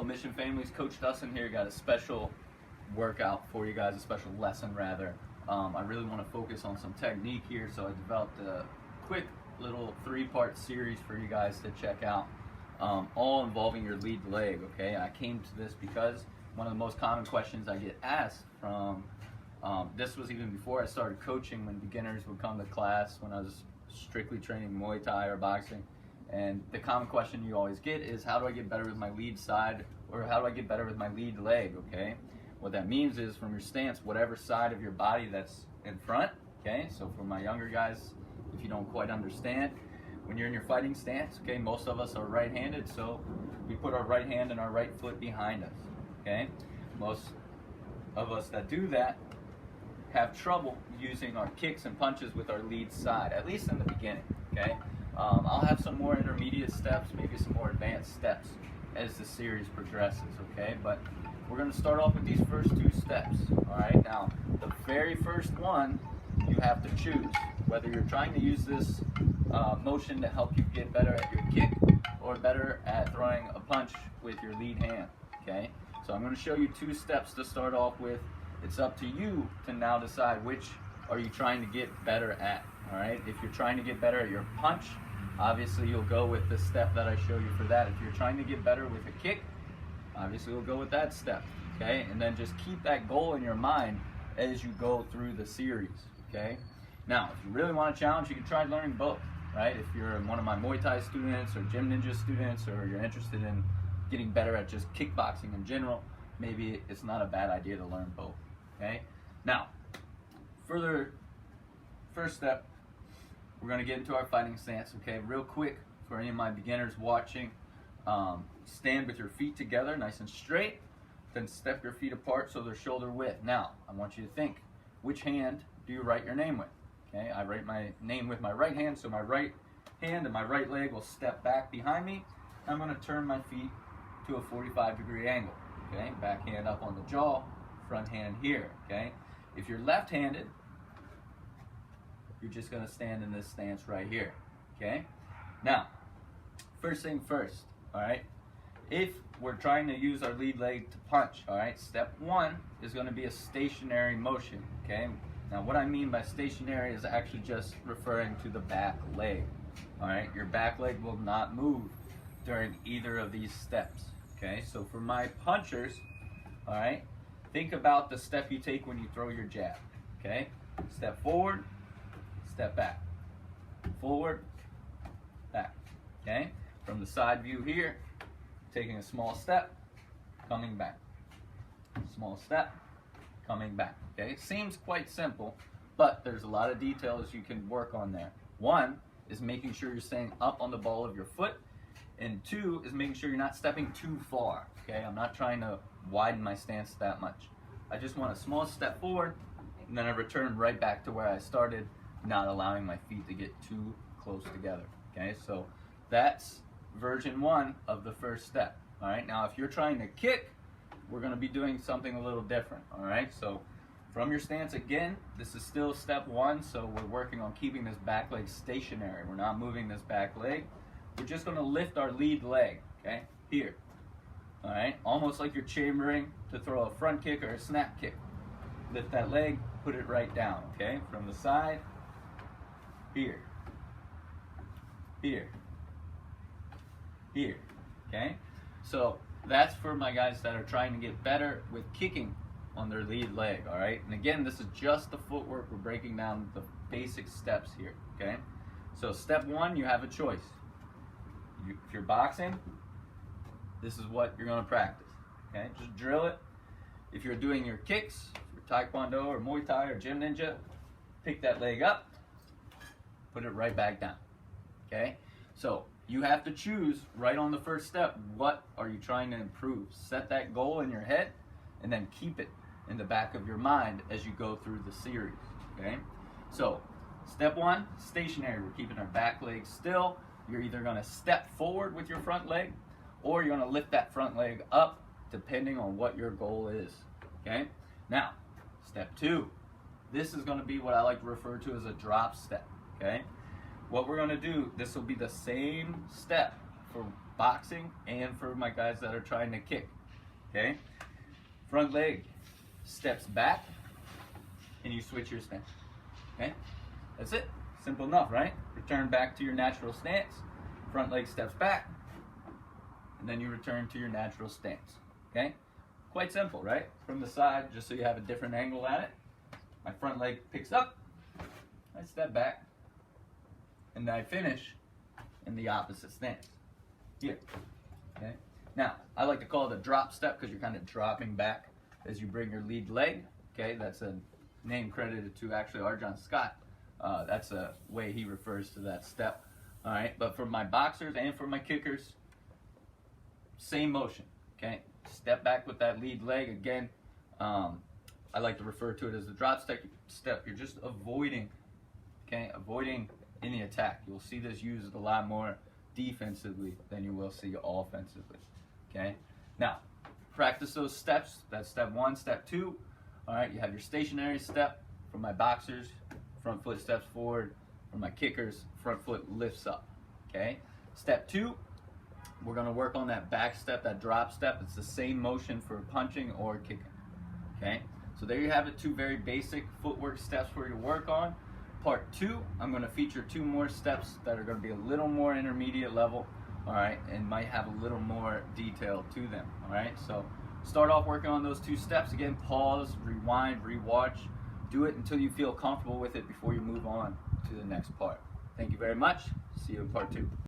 fellow mission families. Coach Dustin here. Got a special workout for you guys, a special lesson rather. I really want to focus on some technique here, so I developed a quick little 3-part series for you guys to check out, all involving your lead leg. Okay, I came to this because one of the most common questions I get asked from this was even before I started coaching, when beginners would come to class when I was strictly training Muay Thai or boxing. And the common question you always get is, how do I get better with my lead side, or how do I get better with my lead leg? Okay, what that means is, from your stance, whatever side of your body that's in front. Okay, so for my younger guys, if you don't quite understand, when you're in your fighting stance, okay, most of us are right-handed, so we put our right hand and our right foot behind us. Okay, most of us that do that have trouble using our kicks and punches with our lead side, at least in the beginning. Okay, I'll have some more intermediate steps, maybe some more advanced steps as the series progresses. Okay, but we're going to start off with these first 2 steps. All right, now the very first one, you have to choose whether you're trying to use this motion to help you get better at your kick or better at throwing a punch with your lead hand. Okay, so I'm going to show you 2 steps to start off with. It's up to you to now decide which are you trying to get better at. All right, if you're trying to get better at your punch, obviously you'll go with the step that I show you for that. If you're trying to get better with a kick, obviously you'll go with that step. Okay, and then just keep that goal in your mind as you go through the series. Okay, now if you really want a challenge, you can try learning both. Right, if you're one of my Muay Thai students or Gym Ninja students, or you're interested in getting better at just kickboxing in general, maybe it's not a bad idea to learn both. Okay, now first step, we're going to get into our fighting stance. Okay, real quick for any of my beginners watching, stand with your feet together nice and straight, then step your feet apart so they're shoulder width. Now I want you to think, which hand do you write your name with? Okay, I write my name with my right hand, so my right hand and my right leg will step back behind me. I'm going to turn my feet to a 45-degree angle. Okay, back hand up on the jaw, front hand here. Okay, if you're left-handed, you're just going to stand in this stance right here. Okay, now first thing first. All right, if we're trying to use our lead leg to punch, all right, step 1 is going to be a stationary motion. Okay, now what I mean by stationary is actually just referring to the back leg. All right, your back leg will not move during either of these steps. Okay, so for my punchers, all right, think about the step you take when you throw your jab. Okay, step forward, step back, forward, back. Okay, from the side view here, taking a small step, coming back, small step, coming back. Okay, it seems quite simple, but there's a lot of details you can work on there. 1 is making sure you're staying up on the ball of your foot, and 2 is making sure you're not stepping too far. Okay, I'm not trying to widen my stance that much. I just want a small step forward, and then I return right back to where I started, not allowing my feet to get too close together. Okay, so that's version 1 of the first step. All right, now if you're trying to kick, we're going to be doing something a little different. All right, so from your stance again, this is still step 1, so we're working on keeping this back leg stationary. We're not moving this back leg. We're just going to lift our lead leg, okay, here. All right, almost like you're chambering to throw a front kick or a snap kick. Lift that leg, put it right down, okay, from the side, here, here, here, okay? So that's for my guys that are trying to get better with kicking on their lead leg. All right, and again, this is just the footwork. We're breaking down the basic steps here. Okay, so step 1, you have a choice. If you're boxing, this is what you're going to practice. Okay, just drill it. If you're doing your kicks, your Taekwondo or Muay Thai or Gym Ninja, pick that leg up, put it right back down. Okay, so you have to choose right on the first step, what are you trying to improve? Set that goal in your head, and then keep it in the back of your mind as you go through the series. Okay, so step 1, stationary. We're keeping our back leg still. You're either going to step forward with your front leg, or you're going to lift that front leg up, depending on what your goal is. Okay, now step 2, this is going to be what I like to refer to as a drop step. Okay, what we're going to do, this will be the same step for boxing and for my guys that are trying to kick. Okay? Front leg steps back and you switch your stance. Okay? That's it. Simple enough, right? Return back to your natural stance. Front leg steps back and then you return to your natural stance. Okay? Quite simple, right? From the side, just so you have a different angle at it. My front leg picks up, I step back, and then I finish in the opposite stance. Here. Okay? Now, I like to call it a drop step because you're kind of dropping back as you bring your lead leg. Okay, that's a name credited to actually R. John Scott. That's a way he refers to that step. All right, but for my boxers and for my kickers, same motion. Okay, step back with that lead leg again. I like to refer to it as the drop step. You're just avoiding, okay, avoiding any attack. You'll see this used a lot more defensively than you will see offensively. Okay, now practice those steps. That's step 1, step 2. All right, you have your stationary step. For my boxers, front foot steps forward. For my kickers, front foot lifts up. Okay, step 2. We're going to work on that back step, that drop step. It's the same motion for punching or kicking. Okay, so there you have it, 2 very basic footwork steps for you to work on. Part 2, I'm going to feature 2 more steps that are going to be a little more intermediate level, all right, and might have a little more detail to them, all right? So start off working on those 2 steps. Again, pause, rewind, rewatch. Do it until you feel comfortable with it before you move on to the next part. Thank you very much. See you in part 2.